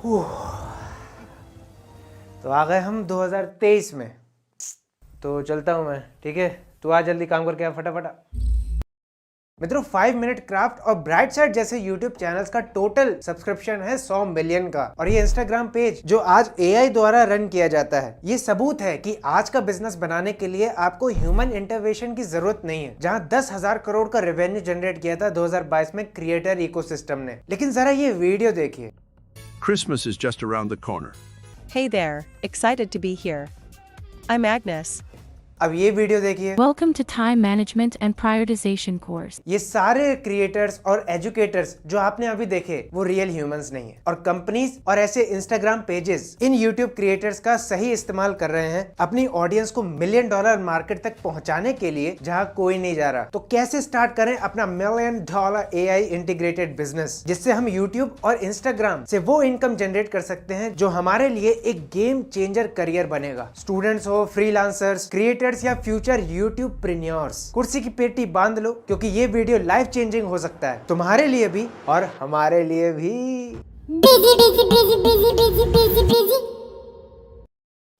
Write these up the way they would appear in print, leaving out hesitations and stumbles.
तो आ गए हम 2023 में। तो चलता हूँ मैं, ठीक है? तू आ जल्दी काम करके आ फटाफट। मित्रों 5 मिनट क्राफ्ट और ब्राइट साइड जैसे YouTube चैनल्स का टोटल सब्सक्रिप्शन है 100 मिलियन का। और ये इंस्टाग्राम पेज जो आज AI द्वारा रन किया जाता है, ये सबूत है कि आज का बिजनेस बनाने के लिए आपको ह्यूमन इंटरवेंशन की जरूरत नहीं है। जहां 10,000 करोड़ का रेवेन्यू जनरेट किया था 2022 में क्रिएटर इकोसिस्टम ने। लेकिन जरा ये वीडियो देखिए। Christmas is just around the corner. Hey there, excited to be here. I'm Agnes. अब ये वीडियो देखिए। Welcome to Time Management and Prioritization course. ये सारे क्रिएटर्स और एजुकेटर्स जो आपने अभी देखे वो रियल ह्यूमंस नहीं है। और कंपनीज और ऐसे Instagram pages in YouTube creators का सही इस्तेमाल कर रहे हैं अपनी ऑडियंस को $1 मिलियन मार्केट तक पहुंचाने के लिए, जहां कोई नहीं जा रहा। तो कैसे स्टार्ट करें अपना $1 मिलियन AI इंटीग्रेटेड बिजनेस, जिससे हम यूट्यूब और इंस्टाग्राम से वो इनकम जनरेट कर सकते हैं जो हमारे लिए एक गेम चेंजर करियर बनेगा। स्टूडेंट्स हो, फ्रीलांसर्स, क्रिएटर्स या फ्यूचर यूट्यूब प्रीनियर्स, कुर्सी की पेटी बांध लो, क्योंकि ये वीडियो लाइफ चेंजिंग हो सकता है तुम्हारे लिए भी और हमारे लिए भी।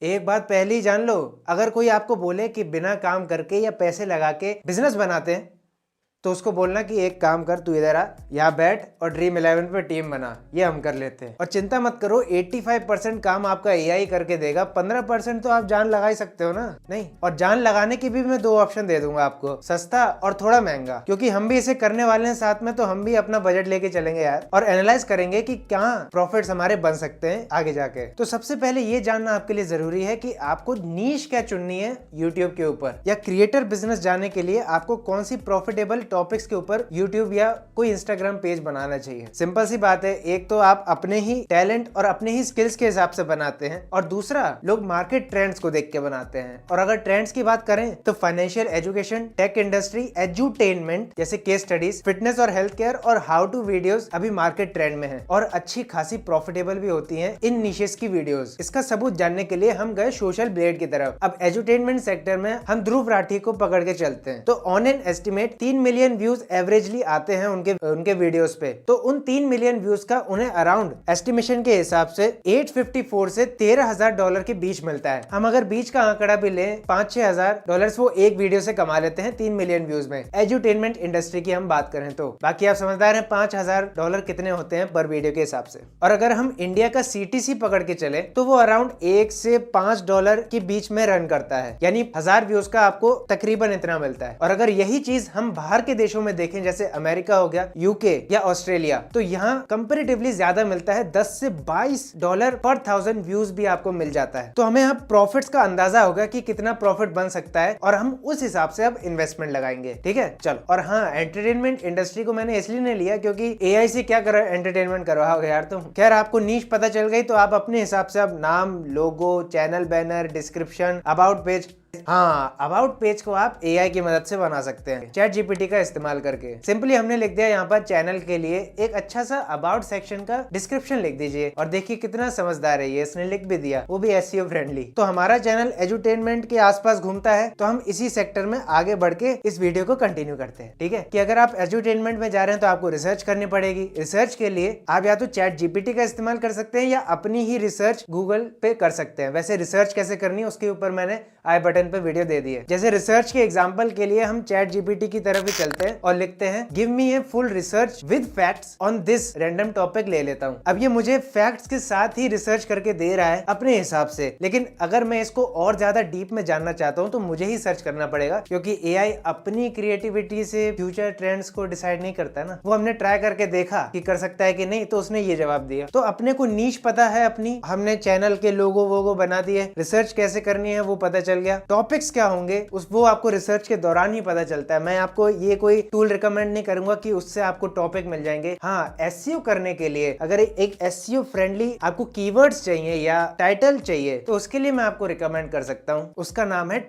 एक बात पहले ही जान लो, अगर कोई आपको बोले कि बिना काम करके या पैसे लगा के बिजनेस बनाते हैं, तो उसको बोलना कि एक काम कर, तू इधर आ, यहाँ बैठ और ड्रीम 11 पे टीम बना, ये हम कर लेते हैं। और चिंता मत करो, 85% काम आपका AI करके देगा, 15% तो आप जान लगा ही सकते हो ना। नहीं, और जान लगाने की भी मैं 2 ऑप्शन दे दूंगा आपको, सस्ता और थोड़ा महंगा, क्योंकि हम भी इसे करने वाले हैं साथ में। तो हम भी अपना बजट लेके चलेंगे यार, और एनालाइज करेंगे कि कहाँ प्रॉफिट्स हमारे बन सकते हैं आगे जाके। तो सबसे पहले ये जानना आपके लिए जरूरी है कि आपको नीश क्या चुननी है यूट्यूब के ऊपर, या क्रिएटर बिजनेस जाने के लिए आपको कौन सी प्रॉफिटेबल टॉपिक्स के ऊपर यूट्यूब या कोई इंस्टाग्राम पेज बनाना चाहिए। सिंपल सी बात है, एक तो आप अपने ही टैलेंट और अपने ही स्किल्स के हिसाब से बनाते हैं, और दूसरा लोग मार्केट ट्रेंड्स को देख के बनाते हैं। और अगर ट्रेंड्स की बात करें तो financial education, tech industry, edutainment जैसे केस स्टडीज, फिटनेस और हेल्थ केयर और हाउ टू वीडियोस अभी मार्केट ट्रेंड में है और अच्छी खासी प्रॉफिटेबल भी होती हैं इन निशेस की वीडियोस। इसका सबूत जानने के लिए हम गए सोशल ब्लेड की तरफ। अब एजुटेनमेंट सेक्टर में हम ध्रुव राठी को पकड़ के चलते हैं। तो on an estimate 3 million views averagely आते हैं उनके वीडियोस पे। तो उन 3 मिलियन व्यूज का उन्हें अराउंड एस्टिमेशन के हिसाब से $854 से $13,000 के बीच मिलता है। हम अगर बीच का आंकड़ा भी लें, $5-6,000 वो एक वीडियो से कमा लेते हैं 3 मिलियन व्यूज में। एजुटेनमेंट इंडस्ट्री की हम बात करें तो बाकी आप समझदार हैं, $5,000 कितने होते हैं पर वीडियो के हिसाब से। और अगर हम इंडिया का CTC पकड़ के चले तो वो अराउंड $1 से $5 के बीच में रन करता है, यानी 1000 व्यूज का आपको तकरीबन इतना मिलता है। और अगर यही चीज हम बाहर के देशों में देखें, जैसे अमेरिका हो गया, UK या ऑस्ट्रेलिया, तो यहाँ कंपैरेटिवली ज्यादा मिलता है, $10 से $22 पर 1000 व्यूज भी आपको मिल जाता है। तो हमें अब प्रॉफिट्स का अंदाजा होगा कि कितना प्रॉफिट बन सकता है, और हम उस हिसाब से अब इन्वेस्टमेंट लगाएंगे। ठीक है, चलो। और हाँ, एंटरटेनमेंट इंडस्ट्री को मैंने इसलिए नहीं लिया क्योंकि AI से क्या कर एंटरटेनमेंट करवाओगे यार तुम। खैर, आपको नीश पता चल गई तो आप अपने हिसाब से अब नाम, logo, channel banner, description, about page, हाँ, अबाउट पेज को आप AI की मदद से बना सकते हैं चैट GPT का इस्तेमाल करके। सिंपली हमने लिख दिया यहाँ पर चैनल के लिए एक अच्छा सा अबाउट सेक्शन का डिस्क्रिप्शन लिख दीजिए, और देखिए कितना समझदार है ये, इसने लिख भी दिया, वो भी SEO फ्रेंडली। तो हमारा चैनल एजुटेनमेंट के आसपास घूमता है, तो हम इसी सेक्टर में आगे बढ़ के इस वीडियो को कंटिन्यू करते हैं। ठीक है, कि अगर आप एजुटेनमेंट में जा रहे हैं तो आपको रिसर्च करनी पड़ेगी। रिसर्च के लिए आप या तो चैट GPT का इस्तेमाल कर सकते हैं या अपनी ही रिसर्च गूगल पे कर सकते हैं। वैसे रिसर्च कैसे करनी है उसके ऊपर मैंने आई बटन पे वीडियो दे दी है। जैसे रिसर्च के एग्जांपल के लिए हम चैट GPT की तरफ ही चलते हैं और लिखते हैं give me a full research with facts on this random topic ले लेता हूं। अब ये मुझे फैक्ट्स के साथ ही रिसर्च करके दे रहा है अपने हिसाब से, लेकिन अगर मैं इसको और ज्यादा डीप में जानना चाहता हूं तो मुझे ही सर्च करना पड़ेगा, क्योंकि AI अपनी क्रिएटिविटी से फ्यूचर ट्रेंड्स को डिसाइड नहीं करता ना। वो हमने ट्राई करके देखा कि कर सकता है कि नहीं, तो उसने ये जवाब दिया। तो अपने को नीश पता है अपनी, हमने चैनल के लोगो वोगो बना दिए, रिसर्च कैसे करनी है वो पता चल गया, टॉपिक्स क्या होंगे वो आपको रिसर्च के दौरान ही पता चलता है। मैं आपको ये कोई टूल रिकमेंड नहीं करूंगा कि उससे आपको टॉपिक मिल जाएंगे। हाँ, SEO करने के लिए अगर एक SEO फ्रेंडली आपको कीवर्ड्स चाहिए या टाइटल चाहिए, तो उसके लिए मैं आपको रिकमेंड कर सकता हूँ। उसका नाम है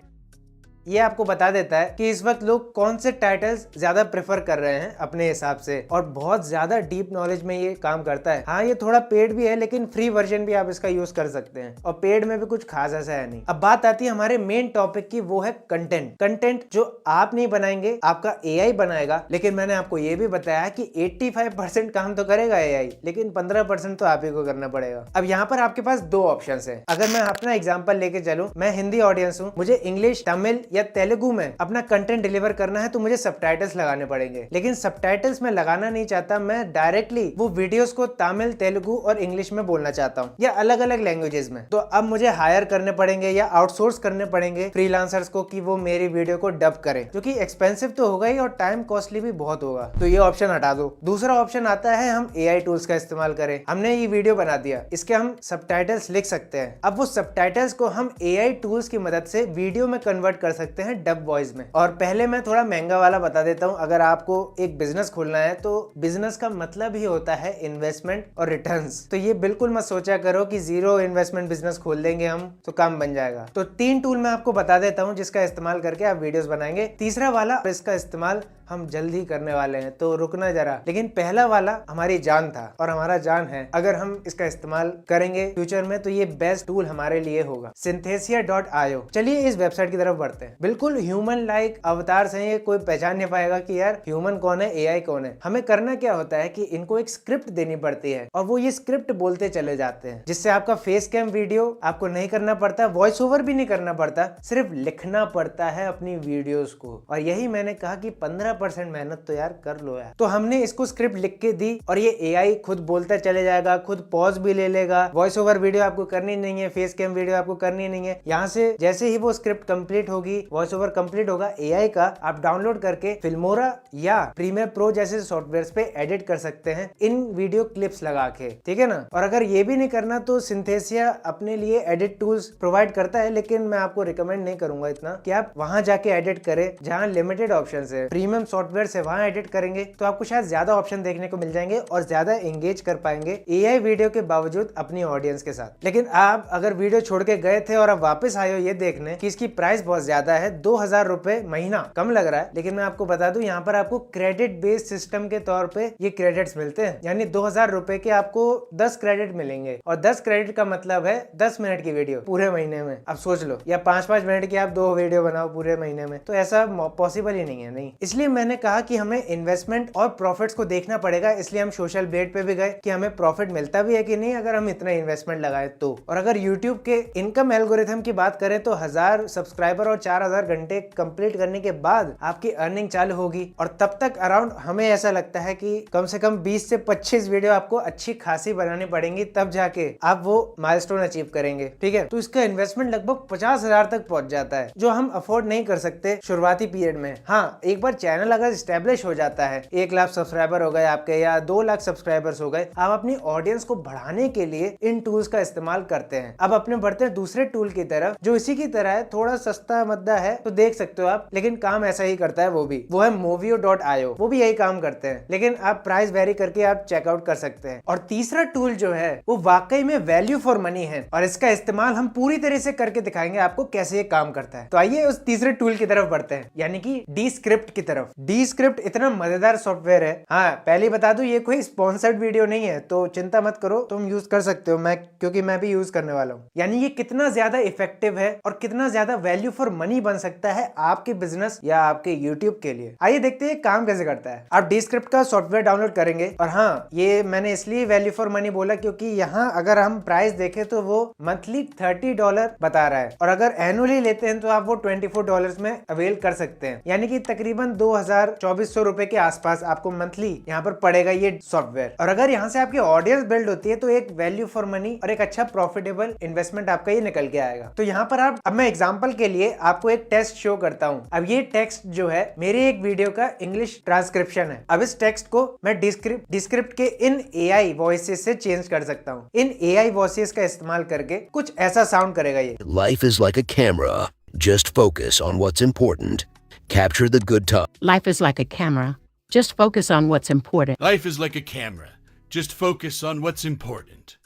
ये आपको बता देता है कि इस वक्त लोग कौन से टाइटल्स ज्यादा प्रेफर कर रहे हैं अपने हिसाब से, और बहुत ज्यादा डीप नॉलेज में ये काम करता है। हाँ, ये थोड़ा पेड भी है, लेकिन फ्री वर्जन भी आप इसका यूज कर सकते हैं, और पेड में भी कुछ खास ऐसा है नहीं। अब बात आती है हमारे मेन टॉपिक की, वो है कंटेंट। कंटेंट जो आप नहीं बनाएंगे, आपका एआई बनाएगा। लेकिन मैंने आपको ये भी बताया कि 85% काम तो करेगा एआई, लेकिन 15% तो आप ही को करना पड़ेगा। अब यहाँ पर आपके पास दो ऑप्शन है। अगर मैं अपना एग्जांपल लेके चलूं, मैं हिंदी ऑडियंस हूं, मुझे इंग्लिश, तमिल या तेलुगु में अपना कंटेंट डिलीवर करना है, तो मुझे सबटाइटल्स लगाने पड़ेंगे। लेकिन सबटाइटल्स मैं लगाना नहीं चाहता, मैं डायरेक्टली वो वीडियोस को तमिल, तेलुगु और इंग्लिश में बोलना चाहता हूँ, या अलग अलग लैंग्वेजेस में। तो अब मुझे हायर करने पड़ेंगे या आउटसोर्स करने पड़ेंगे फ्रीलांसर्स को कि वो मेरी वीडियो को डब करें, जो कि एक्सपेंसिव तो होगा ही और टाइम कॉस्टली भी बहुत होगा। तो ये ऑप्शन हटा दो। दूसरा ऑप्शन आता है हम एआई टूल्स का इस्तेमाल करें। हमने ये वीडियो बना दिया, इसके हम सबटाइटल्स लिख सकते हैं। अब वो सबटाइटल्स को हम एआई टूल्स की मदद से वीडियो में कन्वर्ट कर सकते हैं डब वॉइस में। और पहले मैं थोड़ा महंगा वाला बता देता हूँ। अगर आपको एक बिजनेस खोलना है, तो बिजनेस का मतलब ही होता है इन्वेस्टमेंट और रिटर्न्स। तो ये बिल्कुल मत सोचा करो कि जीरो इन्वेस्टमेंट बिजनेस खोल देंगे हम तो काम बन जाएगा। तो 3 टूल मैं आपको बता देता हूँ जिसका इस्तेमाल करके आप वीडियोस बनाएंगे। तीसरा वाला, इसका इस्तेमाल हम जल्द ही करने वाले हैं, तो रुकना जरा। लेकिन पहला वाला हमारी जान था और हमारा जान है। अगर हम इसका इस्तेमाल करेंगे फ्यूचर में, तो ये बेस्ट टूल हमारे लिए होगा, synthesia.io। चलिए इस वेबसाइट की तरफ बढ़ते हैं। बिल्कुल ह्यूमन लाइक अवतार्स हैं ये, कोई पहचान नहीं पाएगा कि यार ह्यूमन कौन है, एआई कौन है। हमें करना क्या होता है कि इनको एक स्क्रिप्ट देनी पड़ती है और वो ये स्क्रिप्ट बोलते चले जाते हैं, जिससे आपका फेस कैम वीडियो आपको नहीं करना पड़ता, वॉइस ओवर भी नहीं करना पड़ता, सिर्फ लिखना पड़ता है अपनी वीडियोस को। और यही मैंने कहा कि 15% मेहनत तो यार कर लो यार। तो हमने इसको स्क्रिप्ट लिख के दी और ये एआई खुद बोलता चले जाएगा, खुद पॉज भी ले लेगा। वॉइस ओवर वीडियो आपको करनी नहीं है, फेस कैम वीडियो आपको करनी नहीं है। यहाँ से जैसे ही वो स्क्रिप्ट कंप्लीट होगी, वॉइस ओवर कंप्लीट होगा, एआई का आप डाउनलोड करके फिल्मोरा या प्रीमियर प्रो जैसे सॉफ्टवेयर पे एडिट कर सकते हैं इन वीडियो क्लिप्स लगा के, ठीक है ना। और अगर ये भी नहीं करना तो सिंथेसिया अपने लिए एडिट टूल्स प्रोवाइड करता है, लेकिन मैं आपको रिकमेंड नहीं करूंगा इतना कि आप वहां जाके एडिट करें जहां लिमिटेड ऑप्शन है। प्रीमियम सॉफ्टवेयर से वहां एडिट करेंगे तो आपको शायद ज्यादा ऑप्शन देखने को मिल जाएंगे और ज्यादा एंगेज कर पाएंगे एआई वीडियो के बावजूद अपनी ऑडियंस के साथ। लेकिन आप अगर वीडियो छोड़ के गए थे और अब वापस आए हो ये देखने कि इसकी प्राइस बहुत ज्यादा है, 2000 रुपए महीना, कम लग रहा है, लेकिन मैं आपको बता दूं यहाँ पर आपको क्रेडिट बेस्ड सिस्टम के तौर पे ये क्रेडिट्स मिलते हैं। यानी 2000 रुपए के आपको 10 क्रेडिट मिलेंगे, और 10 क्रेडिट का मतलब है 10 मिनट की वीडियो पूरे महीने में। अब सोच लो, या 5-5 मिनट की आप 2 वीडियो बनाओ पूरे महीने में, तो ऐसा पॉसिबल ही नहीं है। नहीं, इसलिए मैंने कहा कि हमें इन्वेस्टमेंट और प्रॉफिट्स को देखना पड़ेगा। इसलिए हम सोशल बेट पे भी गए कि हमें प्रॉफिट मिलता भी है कि नहीं अगर हम इतना इन्वेस्टमेंट लगाए तो। और अगर यूट्यूब के इनकम एल्गोरिथम की बात करें तो 1000 सब्सक्राइबर और 4000 घंटे कंप्लीट करने के बाद आपकी अर्निंग चालू होगी, और तब तक अराउंड हमें ऐसा लगता है कि कम से कम 20 से 25 वीडियो आपको अच्छी खासी बनानी पड़ेंगी, तब जाके आप वो माइलस्टोन अचीव करेंगे, ठीक है। तो इसका इन्वेस्टमेंट लगभग 50,000 तक पहुंच जाता है, जो हम अफोर्ड नहीं कर सकते शुरुआती पीरियड में। हाँ, एक बार चैनल अगर स्टैब्लिश हो जाता है, 1 लाख सब्सक्राइबर हो गए आपके या 2 लाख सब्सक्राइबर्स हो गए, आप अपनी ऑडियंस को बढ़ाने के लिए इन टूल्स का इस्तेमाल करते हैं। अब अपने बढ़ते हैं दूसरे टूल की तरफ, जो इसी की तरह है, थोड़ा सस्ता मद्दा है तो देख सकते हो आप, लेकिन काम ऐसा ही करता है वो है movio.io। वो भी यही काम करते हैं, लेकिन आप प्राइस वेरी करके आप चेकआउट कर सकते हैं। और तीसरा टूल जो है वो वाकई में वैल्यू फॉर मनी है, और इसका इस्तेमाल हम पूरी तरह से करके दिखाएंगे आपको कैसे ये काम करता है। तो आइए उस तीसरे टूल की तरफ बढ़ते हैं, यानी कि Descript की तरफ। Descript इतना मजेदार सॉफ्टवेयर है। हाँ, पहले बता दूं ये कोई स्पॉन्सर्ड वीडियो नहीं है, तो चिंता मत करो, तुम यूज कर सकते हो, क्योंकि मैं भी यूज करने वाला हूँ। यानी ये कितना ज्यादा इफेक्टिव है और कितना ज्यादा वैल्यू फॉर मनी बन सकता है आपके बिजनेस या आपके यूट्यूब के लिए। आइए देखते हैं काम कैसे करता है। आप Descript का सॉफ्टवेयर डाउनलोड करेंगे, और हाँ, ये मैंने इसलिए वैल्यू फॉर मनी बोला क्योंकि यहाँ अगर हम प्राइस देखें तो वो मंथली $30 बता रहा है, और अगर एनुअली लेते हैं तो आप वो $24 में अवेल कर सकते हैं। यानी कि तकरीबन 2400 रुपए के आसपास आपको मंथली यहाँ पर पड़ेगा ये सॉफ्टवेयर। और अगर यहाँ से आपकी ऑडियंस बिल्ड होती है तो एक वैल्यू फॉर मनी और एक अच्छा प्रॉफिटेबल इन्वेस्टमेंट आपका ये निकल के आएगा। तो यहाँ पर अब मैं एग्जांपल के लिए आपको एक टेक्स्ट शो करता हूँ। अब ये टेक्स्ट जो है मेरे एक वीडियो का इंग्लिश ट्रांसक्रिप्शन है। अब इस टेक्स्ट को मैं Descript के इन एआई वॉइसेस से चेंज कर सकता हूँ। इन एआई वॉइसेस का इस्तेमाल करके कुछ ऐसा साउंड करेगा ये। Life is like a camera. Just focus on what's important. Capture the good times. Life is like a camera. Just focus on what's important. Life is like a camera. Just focus on what's important.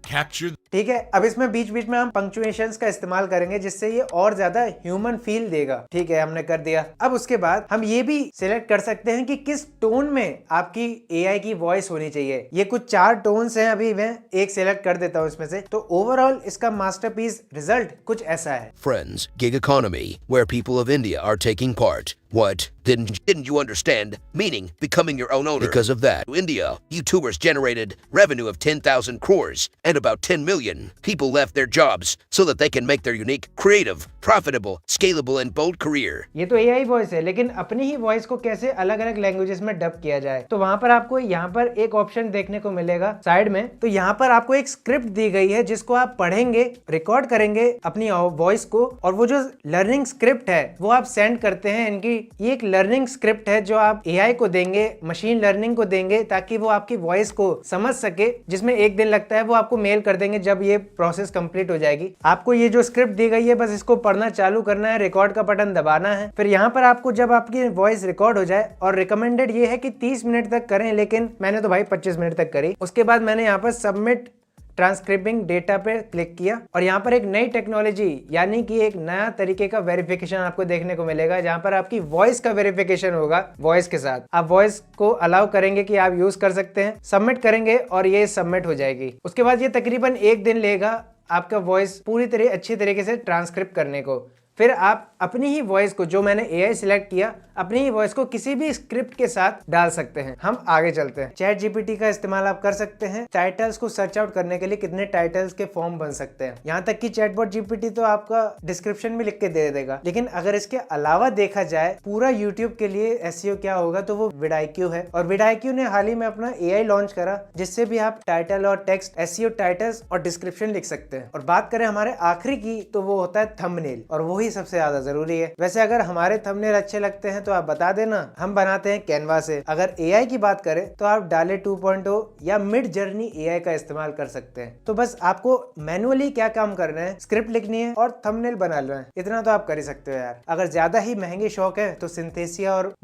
Capture ठीक है। अब इसमें बीच बीच में हम punctuations का इस्तेमाल करेंगे जिससे ये और ज्यादा ह्यूमन फील देगा। ठीक है, हमने कर दिया। अब उसके बाद हम ये भी सिलेक्ट कर सकते हैं कि किस टोन में आपकी एआई की वॉइस होनी चाहिए। ये कुछ 4 टोन्स हैं, अभी मैं एक सिलेक्ट कर देता हूं इसमें से। तो ओवरऑल इसका मास्टरपीस रिजल्ट कुछ ऐसा है। Friends, gig economy, where people of India are taking part. What? Didn't you understand? Meaning becoming your own owner. Because of that, India, YouTubers generated revenue of 10,000 crores and about 10 million people left their jobs so that they can make their unique, creative, profitable, scalable and bold career. ये तो AI voice है, लेकिन अपनी ही voice को कैसे अलग अलग languages में डब किया जाए। तो वहां पर आपको यहाँ पर एक ऑप्शन देखने को मिलेगा साइड में। तो यहाँ पर आपको एक स्क्रिप्ट दी गई है जिसको आप पढ़ेंगे, रिकॉर्ड करेंगे अपनी वॉइस को, और वो जो लर्निंग स्क्रिप्ट है वो आप सेंड करते हैं इनकी। ये एक लर्निंग स्क्रिप्ट है जो आप एआई को देंगे, मशीन लर्निंग को देंगे, ताकि वो आपकी वॉइस को समझ सके, जिसमें 1 दिन लगता है। वो आपको मेल कर देंगे जब ये प्रोसेस कंप्लीट हो जाएगी। आपको ये जो स्क्रिप्ट दी गई है बस इसको पढ़ना चालू करना है, रिकॉर्ड का बटन दबाना है। फिर यहाँ पर आपको जब आपकी वॉइस रिकॉर्ड हो जाए, और रिकमेंडेड ये है कि 30 मिनट तक करें, लेकिन मैंने तो भाई 25 मिनट तक करी। उसके बाद मैंने यहाँ पर सबमिट ट्रांसक्रिबिंग डेटा पे क्लिक किया, और यहाँ पर एक नई टेक्नोलॉजी यानी कि एक नया तरीके का वेरिफिकेशन आपको देखने को मिलेगा, जहाँ पर आपकी वॉइस का वेरिफिकेशन होगा। वॉइस के साथ आप वॉइस को अलाउ करेंगे कि आप यूज कर सकते हैं, सबमिट करेंगे और ये सबमिट हो जाएगी। उसके बाद ये तकरीबन 1 दिन लेगा आपका वॉइस पूरी तरह अच्छी तरीके से ट्रांसक्रिप्ट करने को। फिर आप अपनी ही वॉइस को, जो मैंने एआई सिलेक्ट किया, अपनी ही वॉइस को किसी भी स्क्रिप्ट के साथ डाल सकते हैं। हम आगे चलते हैं। चैट जीपीटी का इस्तेमाल आप कर सकते हैं टाइटल्स को सर्च आउट करने के लिए। कितने टाइटल्स के फॉर्म बन सकते हैं, यहाँ तक कि चैटबॉट जीपीटी तो आपका डिस्क्रिप्शन भी लिख के दे देगा। लेकिन अगर इसके अलावा देखा जाए पूरा यूट्यूब के लिए एसईओ क्या होगा, तो वो विडाइक्यू है। और विडाइक्यू ने हाल ही में अपना एआई लॉन्च करा, जिससे भी आप टाइटल और टेक्स्ट, एसईओ टाइटल्स और डिस्क्रिप्शन लिख सकते हैं। और बात करें हमारे आखिरी की, तो वो होता है थंबनेल, और वही सबसे ज्यादा जरूरी है। वैसे अगर हमारे थंबनेल अच्छे लगते हैं तो आप बता देना, हम बनाते हैं कैनवा से। अगर एआई की बात करें तो आप डाले 2.0 या मिड जर्नी एआई का इस्तेमाल कर सकते हैं। तो बस आपको मैनुअली क्या काम करना है, स्क्रिप्ट लिखनी है और थंबनेल बनाना है, इतना तो आप कर ही सकते हो यार। अगर ज्यादा ही महंगे शौक है तो सिंथेसिया और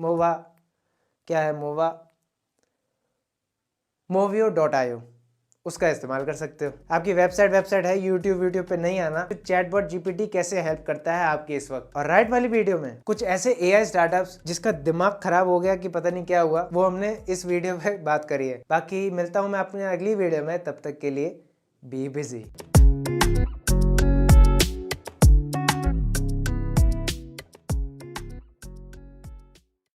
Movio.io उसका इस्तेमाल कर सकते हो। आपकी वेबसाइट है, यूट्यूब पे नहीं आना। तो चैटबॉट जीपीटी कैसे हेल्प करता है आपकी इस वक्त। और राइट वाली वीडियो में कुछ ऐसे एआई स्टार्टअप्स जिसका दिमाग खराब हो गया कि पता नहीं क्या हुआ, वो हमने इस वीडियो पे बात करी है। बाकी मिलता हूँ मैं अपनी अगली वीडियो में, तब तक के लिए बी बिजी।